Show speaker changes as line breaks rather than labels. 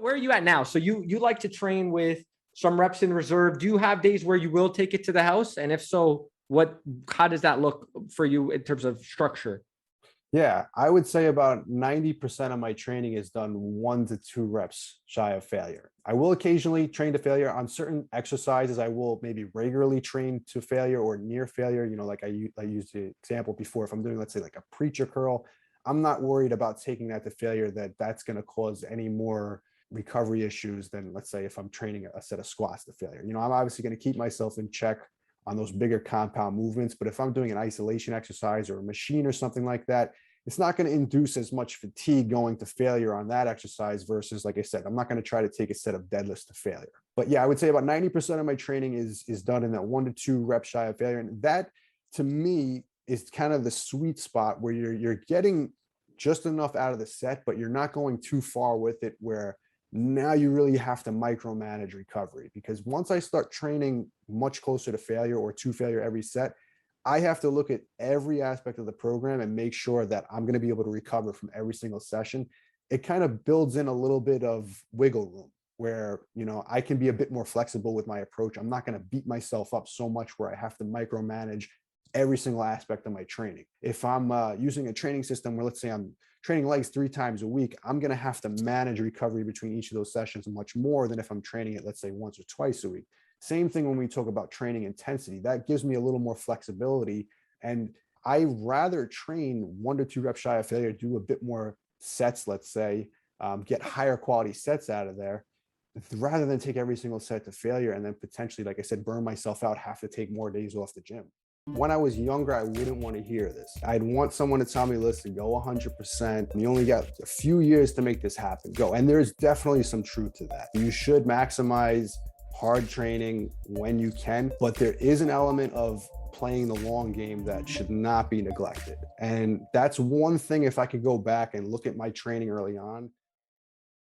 Where are you at now? So you like to train with some reps in reserve. Do you have days where you will take it to the house? And if so, how does that look for you in terms of structure?
Yeah, I would say about 90% of my training is done 1 to 2 reps shy of failure. I will occasionally train to failure on certain exercises. I will maybe regularly train to failure or near failure. Like I used the example before. If I'm doing, let's say, like a preacher curl, I'm not worried about taking that to failure, that's going to cause any more recovery issues than, let's say, if I'm training a set of squats to failure. I'm obviously going to keep myself in check on those bigger compound movements. But if I'm doing an isolation exercise or a machine or something like that, it's not going to induce as much fatigue going to failure on that exercise versus, like I said, I'm not going to try to take a set of deadlifts to failure. But yeah, I would say about 90% of my training is done in that 1 to 2 reps shy of failure. And that, to me, is kind of the sweet spot where you're getting just enough out of the set, but you're not going too far with it where now you really have to micromanage recovery. Because once I start training much closer to failure or to failure every set, I have to look at every aspect of the program and make sure that I'm going to be able to recover from every single session. It kind of builds in a little bit of wiggle room where, I can be a bit more flexible with my approach. I'm not going to beat myself up so much where I have to micromanage every single aspect of my training. If I'm using a training system where, let's say, I'm training legs 3 times a week, I'm going to have to manage recovery between each of those sessions much more than if I'm training it, let's say, once or twice a week. Same thing when we talk about training intensity. That gives me a little more flexibility. And I rather train 1 to 2 reps shy of failure, do a bit more sets, let's say, get higher quality sets out of there, rather than take every single set to failure and then potentially, like I said, burn myself out, have to take more days off the gym. When I was younger, I wouldn't want to hear this. I'd want someone to tell me, listen, go 100%. You only got a few years to make this happen. Go. And there's definitely some truth to that. You should maximize hard training when you can, but there is an element of playing the long game that should not be neglected. And that's one thing, if I could go back and look at my training early on,